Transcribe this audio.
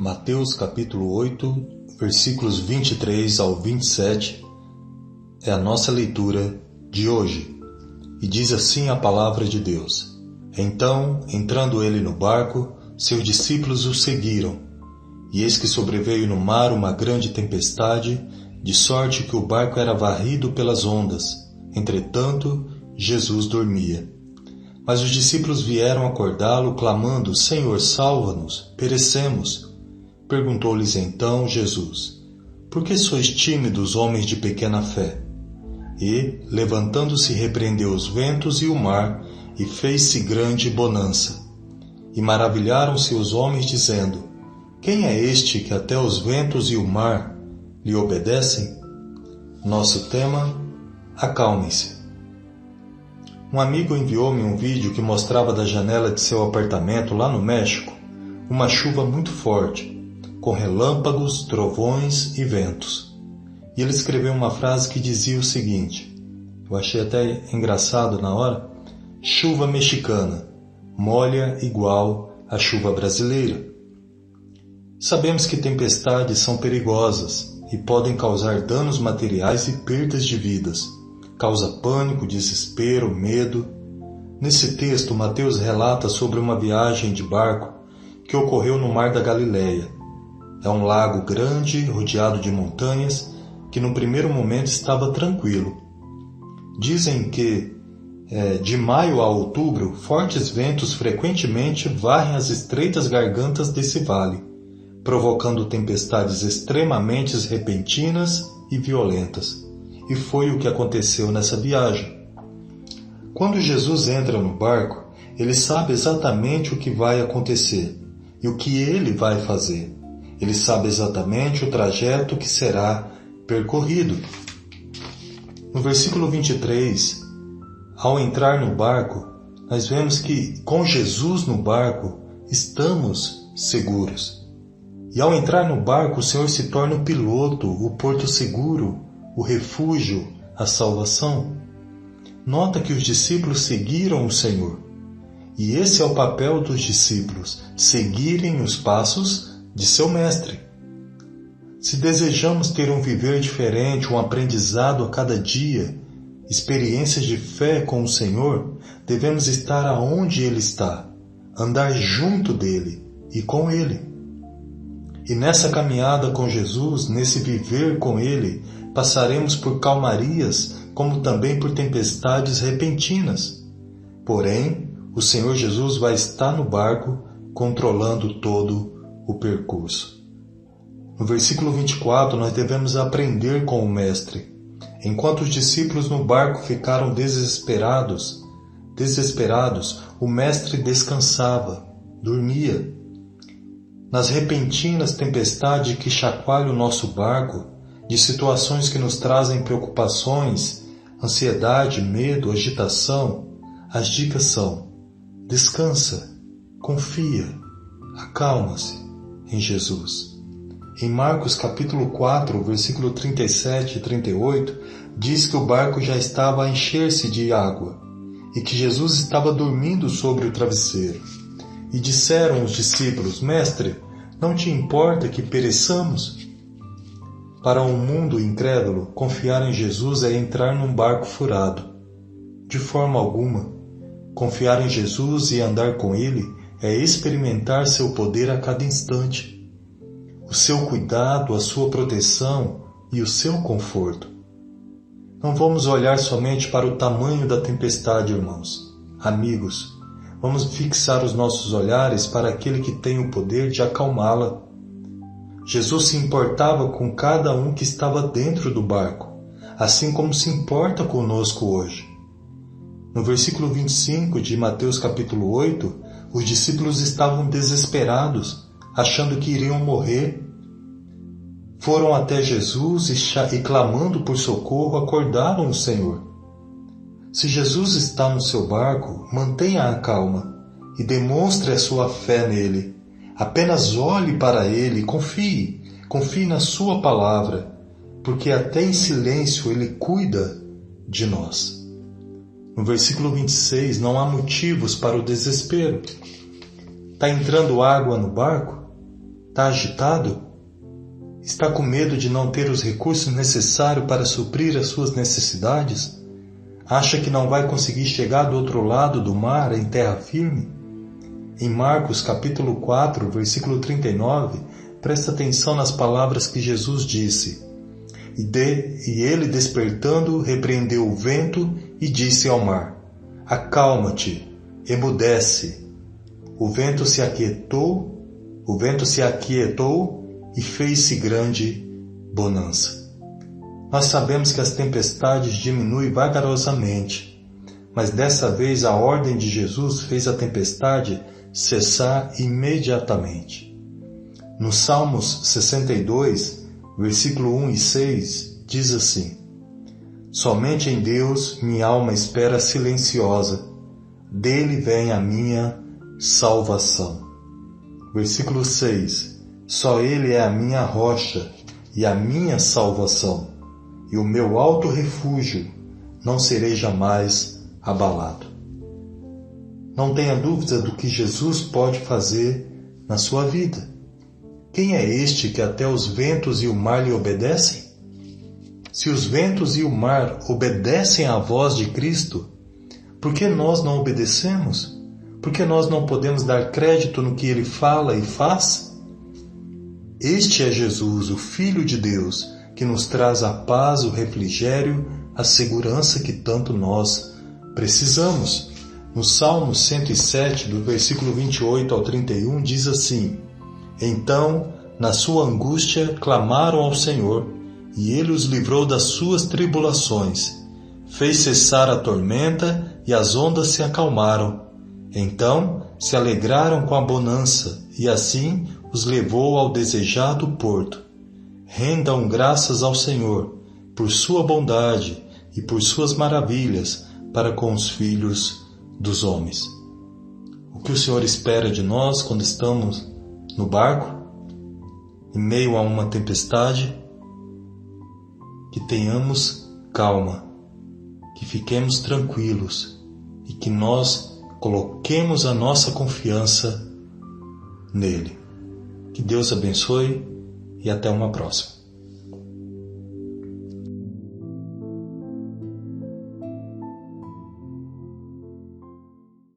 Mateus capítulo 8, versículos 23 ao 27 é a nossa leitura de hoje. E diz assim a palavra de Deus: Então, entrando ele no barco, seus discípulos o seguiram. E eis que sobreveio no mar uma grande tempestade, de sorte que o barco era varrido pelas ondas. Entretanto, Jesus dormia. Mas os discípulos vieram acordá-lo, clamando: Senhor, salva-nos, perecemos. Perguntou-lhes então Jesus: Por que sois tímidos, homens de pequena fé? E, levantando-se, repreendeu os ventos e o mar, e fez-se grande bonança. E maravilharam-se os homens, dizendo: Quem é este que até os ventos e o mar lhe obedecem? Nosso tema: acalmem-se. Um amigo enviou-me um vídeo que mostrava da janela de seu apartamento lá no México uma chuva muito forte, com relâmpagos, trovões e ventos. E ele escreveu uma frase que dizia o seguinte, eu achei até engraçado na hora: chuva mexicana, molha igual a chuva brasileira. Sabemos que tempestades são perigosas e podem causar danos materiais e perdas de vidas. Causa pânico, desespero, medo. Nesse texto, Mateus relata sobre uma viagem de barco que ocorreu no Mar da Galileia. É um lago grande, rodeado de montanhas, que no primeiro momento estava tranquilo. Dizem que, de maio a outubro, fortes ventos frequentemente varrem as estreitas gargantas desse vale, provocando tempestades extremamente repentinas e violentas. E foi o que aconteceu nessa viagem. Quando Jesus entra no barco, ele sabe exatamente o que vai acontecer e o que ele vai fazer. Ele sabe exatamente o trajeto que será percorrido. No versículo 23, ao entrar no barco, nós vemos que com Jesus no barco estamos seguros. E ao entrar no barco, o Senhor se torna o piloto, o porto seguro, o refúgio, a salvação. Nota que os discípulos seguiram o Senhor. E esse é o papel dos discípulos, seguirem os passos de seu mestre. Se desejamos ter um viver diferente, um aprendizado a cada dia, experiências de fé com o Senhor, devemos estar aonde Ele está, andar junto dEle e com Ele. E nessa caminhada com Jesus, nesse viver com Ele, passaremos por calmarias, como também por tempestades repentinas. Porém, o Senhor Jesus vai estar no barco, controlando todo o percurso. No versículo 24, nós devemos aprender com o Mestre. Enquanto os discípulos no barco ficaram desesperados, o Mestre descansava, dormia. Nas repentinas tempestades que chacoalham o nosso barco, de situações que nos trazem preocupações, ansiedade, medo, agitação, as dicas são: descansa, confia, acalma-se em Jesus. Em Marcos capítulo 4, versículo 37 e 38, diz que o barco já estava a encher-se de água e que Jesus estava dormindo sobre o travesseiro. E disseram os discípulos: Mestre, não te importa que pereçamos? Para um mundo incrédulo, confiar em Jesus é entrar num barco furado. De forma alguma. Confiar em Jesus e andar com Ele é experimentar seu poder a cada instante, o seu cuidado, a sua proteção e o seu conforto. Não vamos olhar somente para o tamanho da tempestade, irmãos, amigos. Vamos fixar os nossos olhares para aquele que tem o poder de acalmá-la. Jesus se importava com cada um que estava dentro do barco, assim como se importa conosco hoje. No versículo 25 de Mateus capítulo 8, os discípulos estavam desesperados, achando que iriam morrer. Foram até Jesus e clamando por socorro, acordaram o Senhor. Se Jesus está no seu barco, mantenha a calma e demonstre a sua fé nele. Apenas olhe para Ele e confie na sua palavra, porque até em silêncio Ele cuida de nós. No versículo 26, não há motivos para o desespero. Está entrando água no barco? Está agitado? Está com medo de não ter os recursos necessários para suprir as suas necessidades? Acha que não vai conseguir chegar do outro lado do mar em terra firme? Em Marcos capítulo 4, versículo 39, presta atenção nas palavras que Jesus disse. E ele, despertando, repreendeu o vento e disse ao mar: Acalma-te, emudece. O vento se aquietou e fez-se grande bonança. Nós sabemos que as tempestades diminuem vagarosamente, mas dessa vez a ordem de Jesus fez a tempestade cessar imediatamente. No Salmos 62, versículo 1 e 6, diz assim: Somente em Deus minha alma espera silenciosa, dele vem a minha salvação. Versículo 6, Só ele é a minha rocha e a minha salvação, e o meu alto refúgio, não serei jamais abalado. Não tenha dúvida do que Jesus pode fazer na sua vida. Quem é este que até os ventos e o mar lhe obedecem? Se os ventos e o mar obedecem à voz de Cristo, por que nós não obedecemos? Por que nós não podemos dar crédito no que Ele fala e faz? Este é Jesus, o Filho de Deus, que nos traz a paz, o refrigério, a segurança que tanto nós precisamos. No Salmo 107, do versículo 28 ao 31, diz assim: Então, na sua angústia, clamaram ao Senhor, e Ele os livrou das suas tribulações. Fez cessar a tormenta, e as ondas se acalmaram. Então, se alegraram com a bonança, e assim os levou ao desejado porto. Rendam graças ao Senhor, por sua bondade e por suas maravilhas para com os filhos dos homens. O que o Senhor espera de nós quando estamos no barco, em meio a uma tempestade? Que tenhamos calma, que fiquemos tranquilos e que nós coloquemos a nossa confiança nele. Que Deus abençoe e até uma próxima.